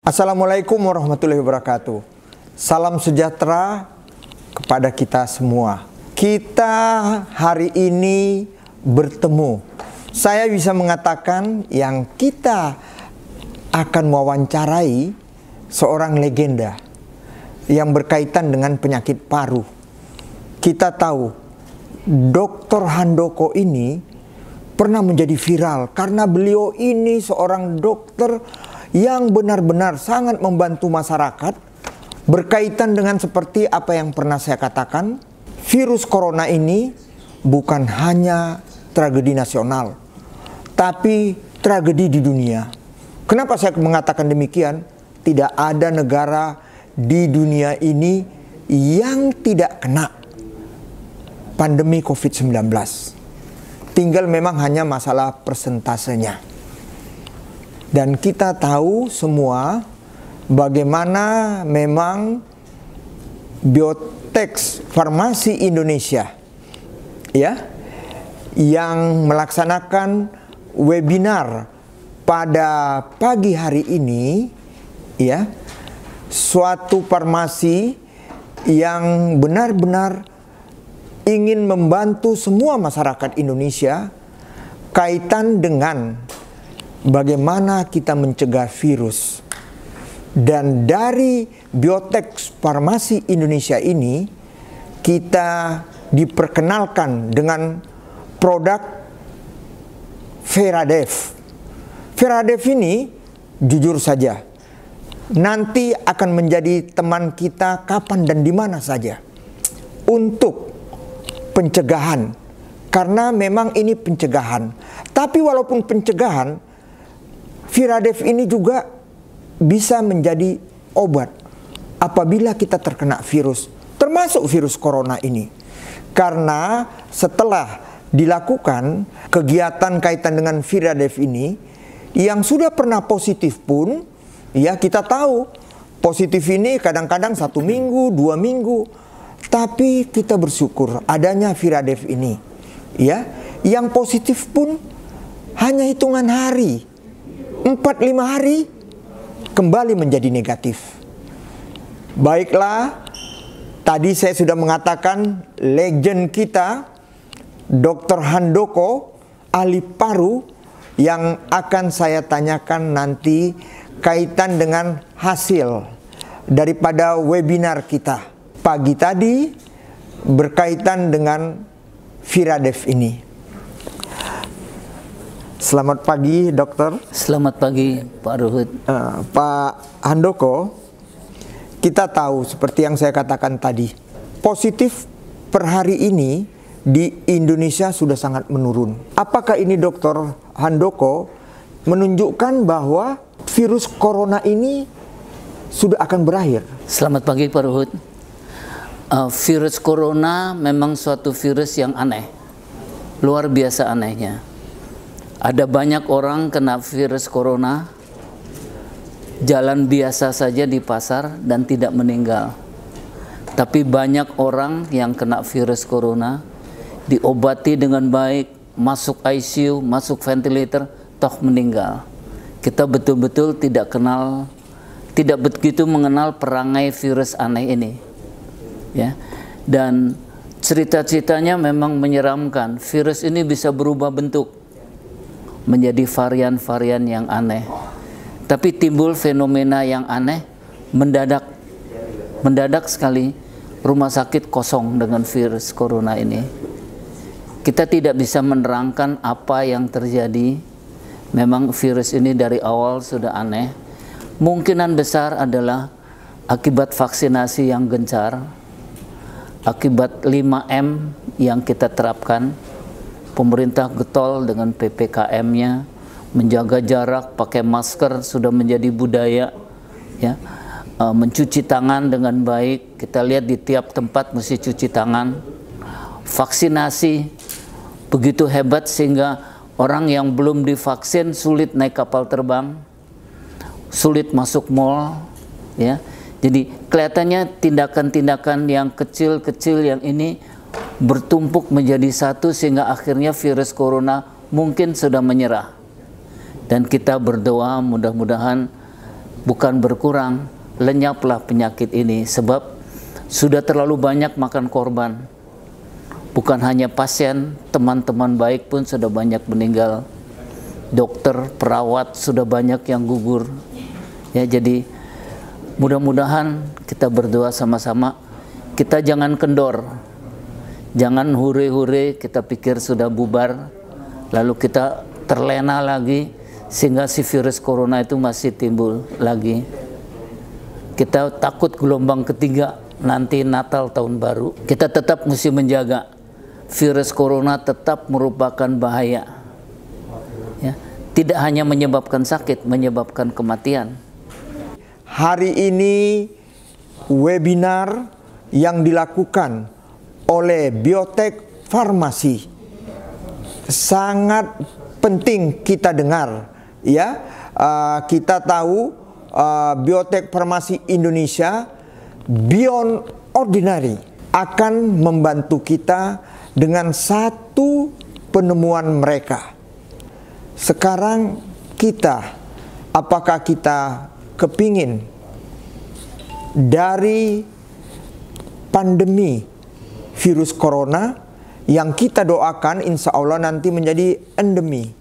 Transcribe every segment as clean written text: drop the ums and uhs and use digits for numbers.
Assalamualaikum warahmatullahi wabarakatuh. Salam sejahtera kepada kita semua. Kita hari ini bertemu. Saya bisa mengatakan yang kita akan mewawancarai seorang legenda yang berkaitan dengan penyakit paru. Kita tahu Dr. Handoko ini pernah menjadi viral karena beliau ini seorang dokter yang benar-benar sangat membantu masyarakat berkaitan dengan seperti apa yang pernah saya katakan. Virus corona ini bukan hanya tragedi nasional, tapi tragedi di dunia. Kenapa saya mengatakan demikian? Tidak ada negara di dunia ini yang tidak kena pandemi COVID-19. Tinggal memang hanya masalah persentasenya. Dan kita tahu semua bagaimana memang Biotex Farmasi Indonesia yang melaksanakan webinar pada pagi hari ini, suatu farmasi yang benar-benar ingin membantu semua masyarakat Indonesia kaitan dengan bagaimana kita mencegah virus. Dan dari Biotex Farmasi Indonesia ini kita diperkenalkan dengan produk Feradev. Feradev ini jujur saja nanti akan menjadi teman kita kapan dan di mana saja untuk pencegahan, karena memang ini pencegahan. Tapi walaupun pencegahan, Feradev ini juga bisa menjadi obat apabila kita terkena virus, termasuk virus corona ini. Karena setelah dilakukan kegiatan kaitan dengan Feradev ini, yang sudah pernah positif pun, kita tahu positif ini kadang-kadang 1 minggu, 2 minggu. Tapi kita bersyukur adanya Feradev ini, yang positif pun hanya hitungan hari, 4-5 hari kembali menjadi negatif. Baiklah, tadi saya sudah mengatakan legend kita Dr. Handoko, ahli paru, yang akan saya tanyakan nanti kaitan dengan hasil daripada webinar kita pagi tadi berkaitan dengan Feradev ini. Selamat pagi, dokter. Selamat pagi, Pak Ruhut. Pak Handoko, kita tahu seperti yang saya katakan tadi, positif per hari ini di Indonesia sudah sangat menurun. Apakah ini, Dokter Handoko, menunjukkan bahwa virus corona ini sudah akan berakhir? Selamat pagi, Pak Ruhut. Virus corona memang suatu virus yang aneh, luar biasa anehnya. Ada banyak orang kena virus corona, jalan biasa saja di pasar dan tidak meninggal. Tapi banyak orang yang kena virus corona, diobati dengan baik, masuk ICU, masuk ventilator, toh meninggal. Kita betul-betul tidak begitu mengenal perangai virus aneh ini. Dan cerita-ceritanya memang menyeramkan. Virus ini bisa berubah bentuk menjadi varian-varian yang aneh. Tapi timbul fenomena yang aneh, mendadak sekali rumah sakit kosong dengan virus corona ini. Kita tidak bisa menerangkan apa yang terjadi. Memang virus ini dari awal sudah aneh. Mungkinan besar adalah akibat vaksinasi yang gencar, akibat 5M yang kita terapkan. Pemerintah getol dengan PPKM-nya, menjaga jarak, pakai masker sudah menjadi budaya, mencuci tangan dengan baik. Kita lihat di tiap tempat mesti cuci tangan. Vaksinasi begitu hebat sehingga orang yang belum divaksin sulit naik kapal terbang, sulit masuk mall, Jadi kelihatannya tindakan-tindakan yang kecil-kecil yang ini bertumpuk menjadi satu sehingga akhirnya virus corona mungkin sudah menyerah. Dan kita berdoa mudah-mudahan bukan berkurang, lenyaplah penyakit ini, sebab sudah terlalu banyak makan korban. Bukan hanya pasien, teman-teman baik pun sudah banyak meninggal. Dokter, perawat sudah banyak yang gugur. Ya, jadi mudah-mudahan kita berdoa sama-sama. Kita jangan kendor, jangan hure-hure kita pikir sudah bubar, lalu kita terlena lagi sehingga si virus corona itu masih timbul lagi. Kita takut gelombang ketiga nanti Natal tahun baru. Kita tetap mesti menjaga. Virus corona tetap merupakan bahaya. Ya, tidak hanya menyebabkan sakit, menyebabkan kematian. Hari ini webinar yang dilakukan oleh Biotek Farmasi sangat penting kita dengar. Ya, kita tahu Biotek Farmasi Indonesia Beyond Ordinary akan membantu kita dengan satu penemuan mereka. Sekarang kita, apakah kita kepingin dari pandemi virus corona yang kita doakan insya Allah nanti menjadi endemi,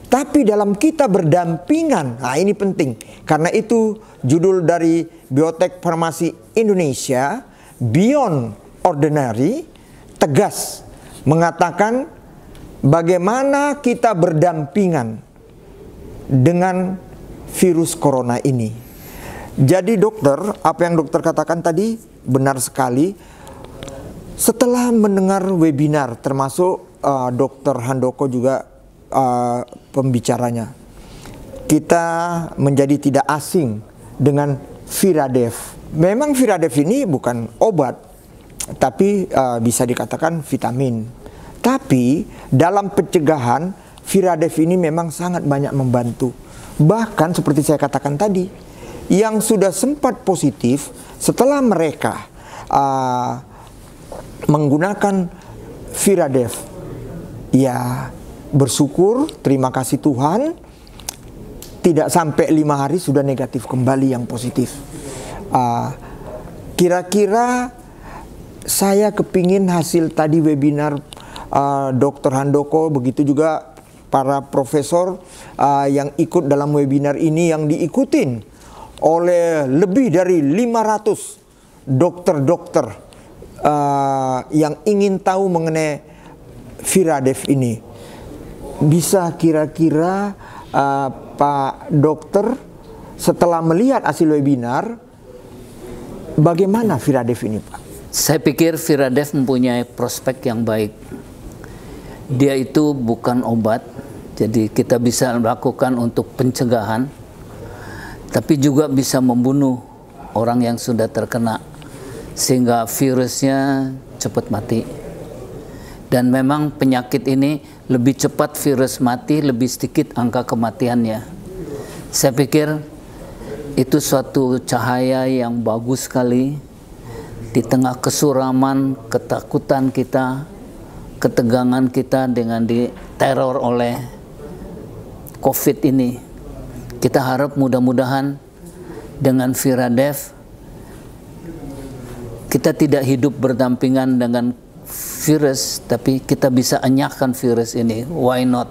tapi dalam kita berdampingan, nah ini penting. Karena itu judul dari Biotek Farmasi Indonesia Beyond Ordinary tegas mengatakan bagaimana kita berdampingan dengan virus corona ini. Jadi dokter, apa yang dokter katakan tadi benar sekali. Setelah mendengar webinar, termasuk dokter Handoko juga pembicaranya, kita menjadi tidak asing dengan Viradev. Memang Viradev ini bukan obat, tapi bisa dikatakan vitamin. Tapi dalam pencegahan, Viradev ini memang sangat banyak membantu. Bahkan seperti saya katakan tadi, yang sudah sempat positif setelah mereka menggunakan Viradev, ya bersyukur, terima kasih Tuhan, tidak sampai 5 hari sudah negatif kembali yang positif. Kira-kira saya kepingin hasil tadi webinar Dr. Handoko, begitu juga para profesor yang ikut dalam webinar ini, yang diikutin oleh lebih dari 500 dokter-dokter yang ingin tahu mengenai Viradev ini. Bisa kira-kira Pak Dokter, setelah melihat hasil webinar, bagaimana Viradev ini, Pak? Saya pikir Viradev mempunyai prospek yang baik. Dia itu bukan obat, jadi kita bisa lakukan untuk pencegahan, tapi juga bisa membunuh orang yang sudah terkena, sehingga virusnya cepat mati. Dan memang penyakit ini lebih cepat virus mati, lebih sedikit angka kematiannya. Saya pikir itu suatu cahaya yang bagus sekali di tengah kesuraman, ketakutan kita, ketegangan kita dengan diteror oleh COVID ini. Kita harap mudah-mudahan dengan Viradev kita tidak hidup berdampingan dengan virus, tapi kita bisa enyahkan virus ini. Why not?